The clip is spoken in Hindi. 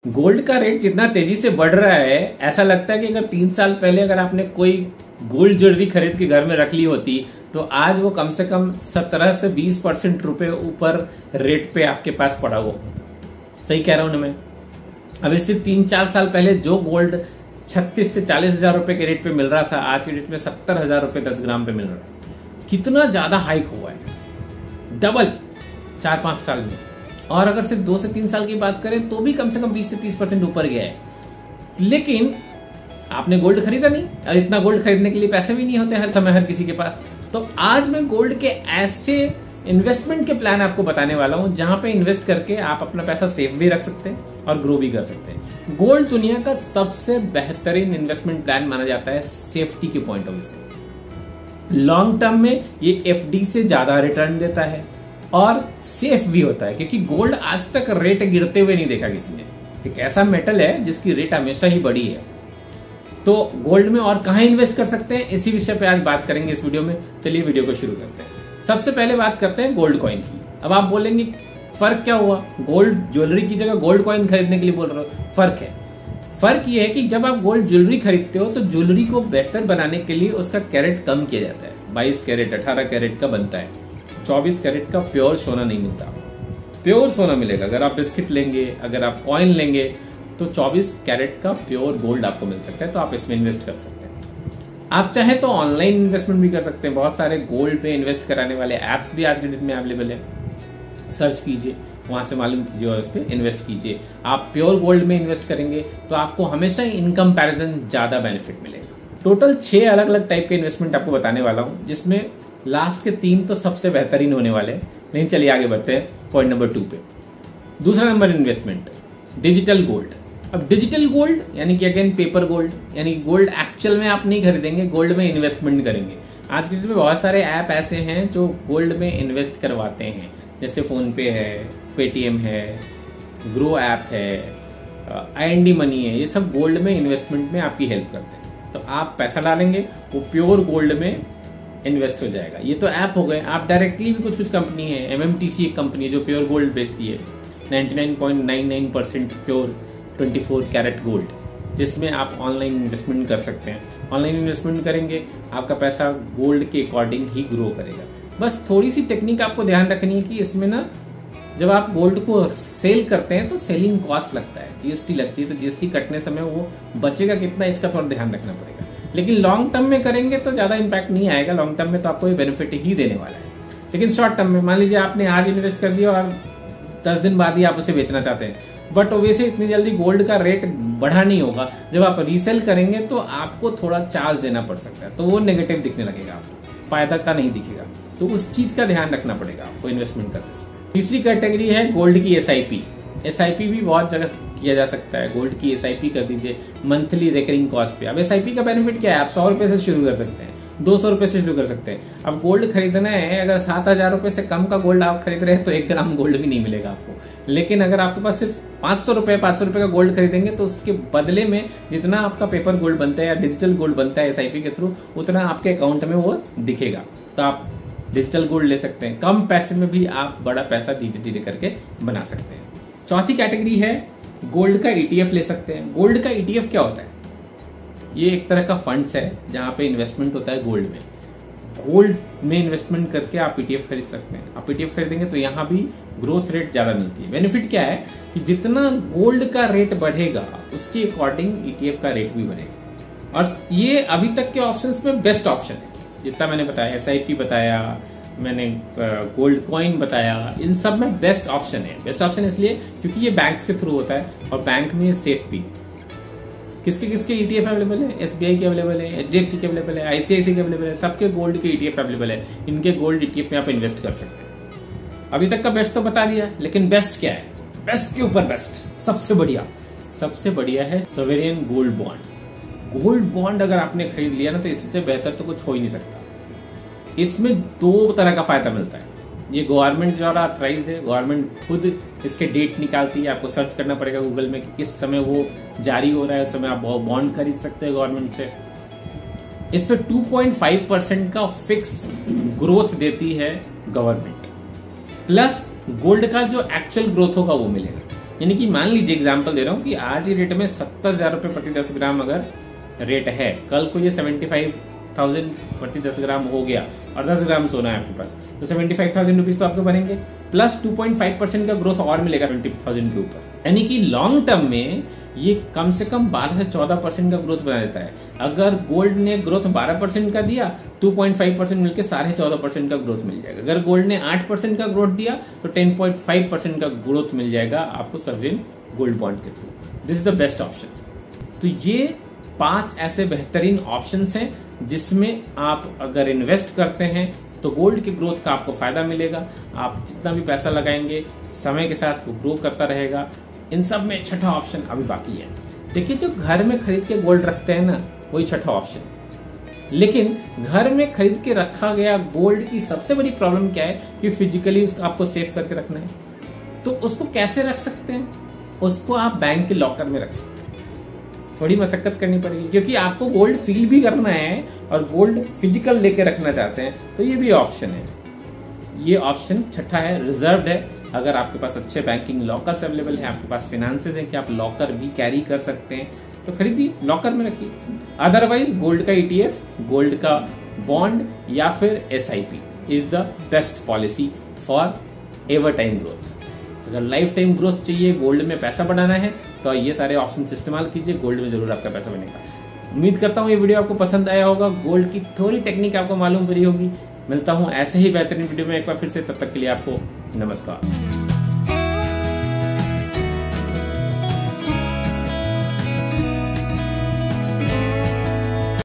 गोल्ड का रेट जितना तेजी से बढ़ रहा है, ऐसा लगता है कि अगर 3 साल पहले अगर आपने कोई गोल्ड ज्वेलरी खरीद के घर में रख ली होती तो आज वो कम से कम 17 से 20% रुपए ऊपर रेट पे आपके पास पड़ा हुआ होता। सही कह रहा हूं ना मैं? अब इससे 3-4 साल पहले जो गोल्ड 36 से 40 हजार रुपए के रेट पे मिल रहा था, आज के रेट में 70 हजार रुपए 10 ग्राम पे मिल रहा है। कितना ज्यादा हाइक हुआ है, डबल 4-5 साल में। और अगर सिर्फ 2 से 3 साल की बात करें तो भी कम से कम 20 से 30% ऊपर गया है। लेकिन आपने गोल्ड खरीदा नहीं, और इतना गोल्ड खरीदने के लिए पैसे भी नहीं होते हर समय हर किसी के पास। तो आज मैं गोल्ड के ऐसे इन्वेस्टमेंट के प्लान आपको बताने वाला हूं जहां पे इन्वेस्ट करके आप अपना पैसा सेफ भी रख सकते हैं और ग्रो भी कर सकते हैं। गोल्ड दुनिया का सबसे बेहतरीन इन्वेस्टमेंट प्लान माना जाता है सेफ्टी के पॉइंट ऑफ व्यू से। लॉन्ग टर्म में ये एफडी से ज्यादा रिटर्न देता है और सेफ भी होता है, क्योंकि गोल्ड आज तक रेट गिरते हुए नहीं देखा किसी ने। एक ऐसा मेटल है जिसकी रेट हमेशा ही बढ़ी है। तो गोल्ड में और कहां इन्वेस्ट कर सकते हैं, इसी विषय पे आज बात करेंगे इस वीडियो में। चलिए वीडियो को शुरू करते हैं। सबसे पहले बात करते हैं गोल्ड कॉइन की। अब आप बोलेंगे फर्क क्या हुआ, गोल्ड ज्वेलरी की जगह गोल्ड कॉइन खरीदने के लिए बोल रहे हो? फर्क है। फर्क ये है कि जब आप गोल्ड ज्वेलरी खरीदते हो तो ज्वेलरी को बेहतर बनाने के लिए उसका कैरेट कम किया जाता है। 22 कैरेट 18 कैरेट का बनता है, 24 कैरेट का प्योर सोना नहीं मिलता। प्योर सोना मिलेगा अगर आप बिस्किट लेंगे, अगर आप कॉइन लेंगे तो 24 कैरेट का प्योर गोल्ड आपको मिल सकता है। तो आप इसमें इन्वेस्ट कर सकते हैं। आप चाहे तो ऑनलाइन इन्वेस्टमेंट भी कर सकते हैं। बहुत सारे गोल्ड पे इन्वेस्ट कराने वाले ऐप्स भी आज के डेट में अवेलेबल है। सर्च कीजिए, वहां से मालूम कीजिए और उस पर इन्वेस्ट कीजिए। आप प्योर गोल्ड में इन्वेस्ट करेंगे तो आपको हमेशा इन कंपैरिजन ज्यादा बेनिफिट मिलेगा। टोटल 6 अलग अलग टाइप के इन्वेस्टमेंट आपको बताने वाला हूं, जिसमें लास्ट के 3 तो सबसे बेहतरीन होने वाले हैं। लेकिन चलिए आगे बढ़ते हैं पॉइंट नंबर 2 पे। दूसरा नंबर इन्वेस्टमेंट, डिजिटल गोल्ड। अब डिजिटल गोल्ड यानी कि अगेन पेपर गोल्ड, यानी गोल्ड एक्चुअल में आप नहीं खरीदेंगे, गोल्ड में इन्वेस्टमेंट करेंगे। आज के डेट में बहुत सारे ऐप ऐसे हैं जो गोल्ड में इन्वेस्ट करवाते हैं, जैसे फोन पे है, पेटीएम है, ग्रो ऐप है, IND मनी है। ये सब गोल्ड में इन्वेस्टमेंट में आपकी हेल्प करते हैं। तो आप पैसा डालेंगे, वो प्योर गोल्ड में इन्वेस्ट हो जाएगा। ये तो ऐप हो गए। आप डायरेक्टली भी कुछ कंपनी है, MMTC एक कंपनी है जो प्योर गोल्ड बेचती है, 99.99% प्योर 24 कैरेट गोल्ड, जिसमें आप ऑनलाइन इन्वेस्टमेंट कर सकते हैं। ऑनलाइन इन्वेस्टमेंट करेंगे, आपका पैसा गोल्ड के अकॉर्डिंग ही ग्रो करेगा। बस थोड़ी सी टेक्निक आपको ध्यान रखनी है कि इसमें ना जब आप गोल्ड को सेल करते हैं तो सेलिंग कॉस्ट लगता है, GST लगती है। तो GST कटने समय वो बचेगा कितना, इसका थोड़ा ध्यान रखना पड़ेगा। लेकिन लॉन्ग टर्म में करेंगे तो ज्यादा इंपैक्ट नहीं आएगा। लॉन्ग टर्म में तो आपको ये बेनिफिट ही देने वाला है। लेकिन शॉर्ट टर्म में मान लीजिए आपने आज इन्वेस्ट कर दिया और 10 दिन बाद ही आप उसे बेचना चाहते हैं, बट वैसे इतनी जल्दी गोल्ड का रेट बढ़ा नहीं होगा। जब आप रीसेल करेंगे तो आपको थोड़ा चार्ज देना पड़ सकता है, तो वो नेगेटिव दिखने लगेगा, आपको फायदा का नहीं दिखेगा। तो उस चीज का ध्यान रखना पड़ेगा आपको इन्वेस्टमेंट करते समय। तीसरी कैटेगरी है गोल्ड की SIP। SIP भी बहुत जगह किया जा सकता है। गोल्ड की SIP कर दीजिए मंथली रिकरिंग कॉस्ट पे। अब SIP का बेनिफिट क्या है, आप 100 रुपए से शुरू कर सकते हैं, 200 रुपए से शुरू कर सकते हैं। अब गोल्ड खरीदना है, अगर 7,000 रुपए से कम का गोल्ड आप खरीद रहे हैं तो 1 ग्राम गोल्ड भी नहीं मिलेगा आपको। लेकिन अगर आपके पास सिर्फ 500 रुपए का गोल्ड खरीदेंगे तो उसके बदले में जितना आपका पेपर गोल्ड बनता है या डिजिटल गोल्ड बनता है SIP के थ्रू, उतना आपके अकाउंट में वो दिखेगा। तो आप डिजिटल गोल्ड ले सकते हैं। कम पैसे में भी आप बड़ा पैसा धीरे धीरे करके बना सकते हैं। चौथी कैटेगरी है गोल्ड का ETF ले सकते हैं। गोल्ड का ETF क्या होता है? ये एक तरह का फंड्स है जहां पे इन्वेस्टमेंट होता है गोल्ड में। गोल्ड में इन्वेस्टमेंट करके आप ETF खरीद सकते हैं। आप ETF खरीदेंगे तो यहाँ भी ग्रोथ रेट ज्यादा मिलती है। बेनिफिट क्या है कि जितना गोल्ड का रेट बढ़ेगा उसके अकॉर्डिंग ETF का रेट भी बढ़ेगा। और ये अभी तक के ऑप्शंस में बेस्ट ऑप्शन है। जितना मैंने बताया, SIP बताया, मैंने गोल्ड कॉइन बताया, इन सब में बेस्ट ऑप्शन है। बेस्ट ऑप्शन इसलिए क्योंकि ये बैंक्स के थ्रू होता है और बैंक में सेफ भी। किसके किसके ETF अवेलेबल है? SBI के अवेलेबल है, HDFC के अवेलेबल है, ICICI के अवेलेबल है, सबके गोल्ड के ETF अवेलेबल है। इनके गोल्ड ETF में आप इन्वेस्ट कर सकते हैं। अभी तक का बेस्ट तो बता दिया, लेकिन बेस्ट क्या है? बेस्ट के ऊपर बेस्ट, सबसे बढ़िया है sovereign gold bond. Gold bond अगर आपने खरीद लिया ना तो इससे बेहतर तो कुछ हो ही नहीं सकता। इसमें 2 तरह का फायदा मिलता है। ये गवर्नमेंट द्वारा ऑथराइज है, गवर्नमेंट खुद इसके डेट निकालती है। आपको सर्च करना पड़ेगा गूगल में कि किस समय वो जारी हो रहा है, उस समय आप बॉन्ड खरीद सकते हैं गवर्नमेंट से। इस पे 2.5% का फिक्स ग्रोथ देती है गवर्नमेंट, प्लस गोल्ड का जो एक्चुअल ग्रोथ होगा वो मिलेगा। यानी कि मान लीजिए एग्जांपल दे रहा हूं कि आज ही रेट में 70,000 रुपए प्रति 10 ग्राम अगर रेट है, कल को ये 75,000 प्रति 10 ग्राम हो गया और 10 ग्राम सोना है आपके पास, तो 75,000 रुपीज तो आपको बनेंगे, प्लस 2.5% का ग्रोथ और मिलेगा 70,000 के ऊपर। यानी कि लॉन्ग टर्म में ये कम से कम 12 से 14% का ग्रोथ बना देता है। अगर गोल्ड ने ग्रोथ 12% का दिया, 2.5% मिलकर 14.5% का ग्रोथ मिल जाएगा। अगर गोल्ड ने 8% का ग्रोथ दिया तो 10.5% का ग्रोथ मिल जाएगा आपको सॉवरेन गोल्ड बॉन्ड के through. This is the best option. तो ये 5 ऐसे बेहतरीन ऑप्शंस हैं जिसमें आप अगर इन्वेस्ट करते हैं तो गोल्ड की ग्रोथ का आपको फायदा मिलेगा। आप जितना भी पैसा लगाएंगे समय के साथ वो ग्रो करता रहेगा। इन सब में छठा ऑप्शन अभी बाकी है। देखिए, जो घर में खरीद के गोल्ड रखते हैं ना, वही छठा ऑप्शन। लेकिन घर में खरीद के रखा गया गोल्ड की सबसे बड़ी प्रॉब्लम क्या है कि फिजिकली उसको आपको सेव करके रखना है। तो उसको कैसे रख सकते हैं? उसको आप बैंक के लॉकर में रख सकते हैं। थोड़ी मशक्कत करनी पड़ेगी क्योंकि आपको गोल्ड फील भी करना है और गोल्ड फिजिकल लेके रखना चाहते हैं, तो ये भी ऑप्शन है। ये ऑप्शन छठा है, रिजर्व्ड है। अगर आपके पास अच्छे बैंकिंग लॉकर्स अवेलेबल है, आपके पास फाइनेंसेस है कि आप लॉकर भी कैरी कर सकते हैं, तो खरीदिए, लॉकर में रखिए। अदरवाइज गोल्ड का ETF, गोल्ड का बॉन्ड या फिर SIP is the best policy for ever time growth. अगर लाइफ टाइम ग्रोथ चाहिए, गोल्ड में पैसा बढ़ाना है, तो ये सारे ऑप्शन इस्तेमाल कीजिए, गोल्ड में जरूर आपका पैसा बनेगा। उम्मीद करता हूँ ये वीडियो आपको पसंद आया होगा, गोल्ड की थोड़ी टेक्निक आपको मालूम पड़ी होगी। मिलता हूँ ऐसे ही बेहतरीन वीडियो में एक बार फिर से, तब तक के लिए आपको नमस्कार।